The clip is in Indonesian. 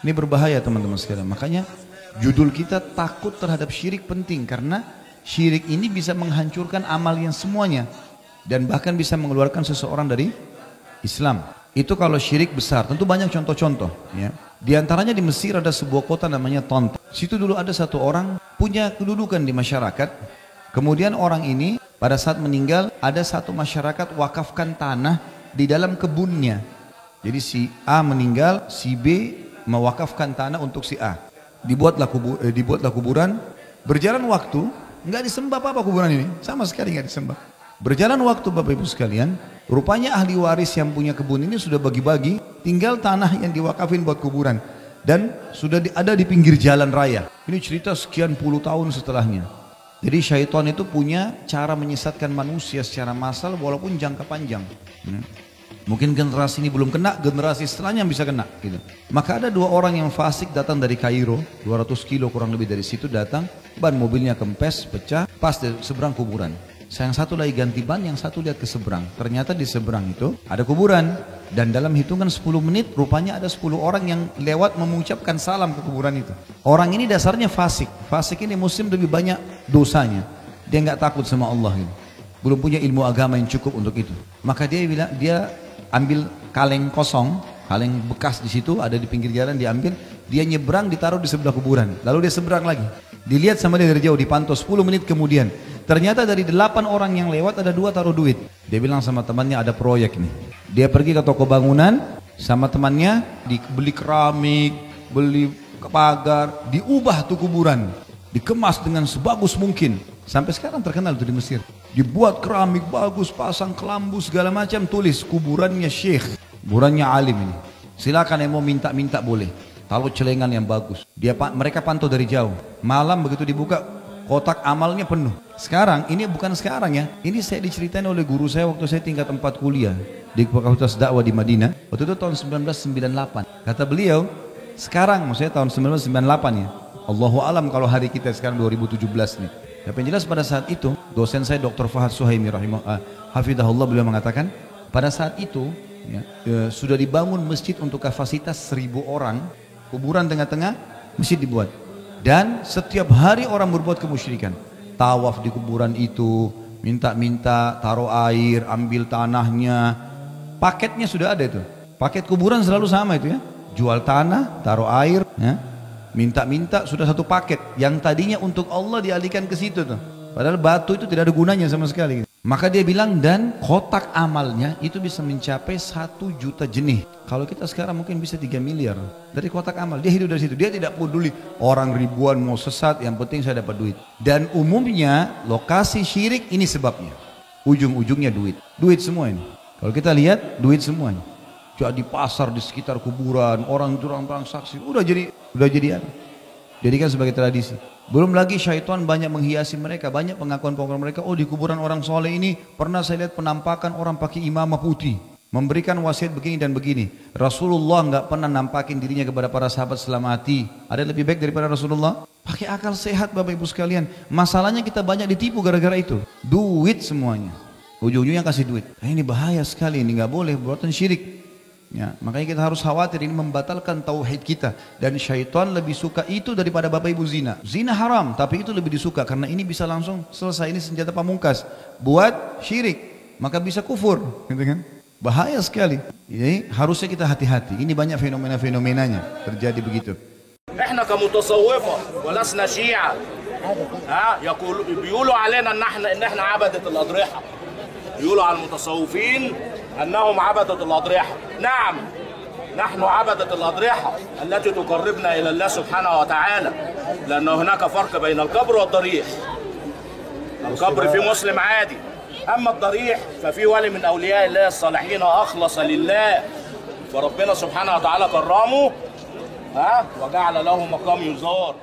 Ini berbahaya teman-teman sekalian. Makanya judul kita takut terhadap syirik penting, karena syirik ini bisa menghancurkan amal yang semuanya dan bahkan bisa mengeluarkan seseorang dari Islam. Itu kalau syirik besar. Tentu banyak contoh-contoh ya. Di antaranya di Mesir ada sebuah kota namanya Tont. Situ dulu ada satu orang punya kedudukan di masyarakat. Kemudian orang ini pada saat meninggal ada satu masyarakat wakafkan tanah di dalam kebunnya. Jadi si A meninggal, si B mewakafkan tanah untuk si A. Dibuatlah kuburan. Berjalan waktu, nggak disembah apa kuburan ini, sama sekali nggak disembah. Berjalan waktu Bapak Ibu sekalian, rupanya ahli waris yang punya kebun ini sudah bagi-bagi, tinggal tanah yang diwakafin buat kuburan dan sudah ada di pinggir jalan raya. Ini cerita sekian puluh tahun setelahnya. Jadi syaitan itu punya cara menyesatkan manusia secara massal walaupun jangka panjang. Mungkin generasi ini belum kena, generasi setelahnya bisa kena gitu. Maka ada dua orang yang fasik datang dari Kairo, 200 kilo kurang lebih dari situ datang, ban mobilnya kempes, pecah, pas di seberang kuburan. Yang satu lagi ganti ban, yang satu lihat ke seberang. Ternyata di seberang itu ada kuburan. Dan dalam hitungan 10 menit rupanya ada 10 orang yang lewat mengucapkan salam ke kuburan itu. Orang ini dasarnya fasik. Fasik ini muslim lebih banyak dosanya. Dia nggak takut sama Allah gitu. Belum punya ilmu agama yang cukup untuk itu. Maka dia ambil kaleng kosong, kaleng bekas di situ ada di pinggir jalan, diambil, dia nyebrang ditaruh di sebelah kuburan. Lalu dia seberang lagi. Dilihat sama dia dari jauh, dipantau 10 menit kemudian. Ternyata dari 8 orang yang lewat ada 2 taruh duit. Dia bilang sama temannya ada proyek nih. Dia pergi ke toko bangunan sama temannya, dibeli keramik, beli pagar, diubah tuh kuburan. Dikemas dengan sebagus mungkin. Sampai sekarang terkenal tuh di Mesir. Dibuat keramik bagus, pasang kelambu segala macam, tulis kuburannya syekh, kuburannya alim ini. Silakan yang mau minta-minta boleh. Taruh celengan yang bagus. Mereka pantau dari jauh. Malam begitu dibuka, kotak amalnya penuh. Sekarang, ini bukan sekarang ya. Ini saya diceritain oleh guru saya waktu saya tingkat 4 kuliah di Fakultas Dakwah di Madinah. Waktu itu tahun 1998. Kata beliau, sekarang maksudnya tahun 1998 ya. Allahu alam kalau hari kita sekarang 2017 nih. Tapi yang jelas pada saat itu, dosen saya Dr. Fahad Suhaimi hafidahullah, beliau mengatakan, pada saat itu ya, sudah dibangun masjid untuk kapasitas 1000 orang, kuburan tengah-tengah, masjid dibuat. Dan setiap hari orang berbuat kemusyrikan. Tawaf di kuburan itu, minta-minta, taruh air, ambil tanahnya. Paketnya sudah ada itu. Paket kuburan selalu sama itu ya. Jual tanah, taruh air, ya. Minta-minta sudah satu paket. Yang tadinya untuk Allah dialihkan ke situ tuh. Padahal batu itu tidak ada gunanya sama sekali. Maka dia bilang, dan kotak amalnya itu bisa mencapai 1 juta jenih. Kalau kita sekarang mungkin bisa 3 miliar. Dari kotak amal, dia hidup dari situ. Dia tidak peduli orang ribuan mau sesat, yang penting saya dapat duit. Dan umumnya lokasi syirik ini sebabnya. Ujung-ujungnya duit. Duit semua ini. Kalau kita lihat, duit semuanya. Jadi pasar di sekitar kuburan, orang transaksi, udah jadi apa? Jadikan sebagai tradisi. Belum lagi syaitan banyak menghiasi mereka, banyak pengakuan-pengakuan mereka. Oh, di kuburan orang soleh ini pernah saya lihat penampakan orang pakai imamah putih, memberikan wasiat begini dan begini. Rasulullah nggak pernah nampakin dirinya kepada para sahabat setelah mati. Ada yang lebih baik daripada Rasulullah? Pakai akal sehat Bapak Ibu sekalian. Masalahnya kita banyak ditipu gara-gara itu. Duit semuanya. Ujung-ujungnya kasih duit. Ini bahaya sekali, ini nggak boleh, buatan syirik. Ya, makanya kita harus khawatir ini membatalkan tauhid kita. Dan syaitan lebih suka itu daripada Bapak Ibu zina. Zina haram, tapi itu lebih disuka karena ini bisa langsung selesai, ini senjata pamungkas buat syirik, maka bisa kufur, gitu kan? Bahaya sekali. Jadi harusnya kita hati-hati. Ini banyak fenomena-fenomenanya terjadi begitu. احنا كمتصوفة ولسنا شيعة بيقولوا علينا ان احنا عبدة الأضرحة. يقولوا على المتصوفين أنهم عبدة الأضرحة. نعم، نحن عبدة الأضرحة التي تقربنا إلى الله سبحانه وتعالى، لأن هناك فرق بين القبر والضريح. القبر في مسلم عادي، أما الضريح ففي ولي من أولياء الله الصالحين أخلص لله، فربنا سبحانه وتعالى كرمه وجعل له مقام يزار.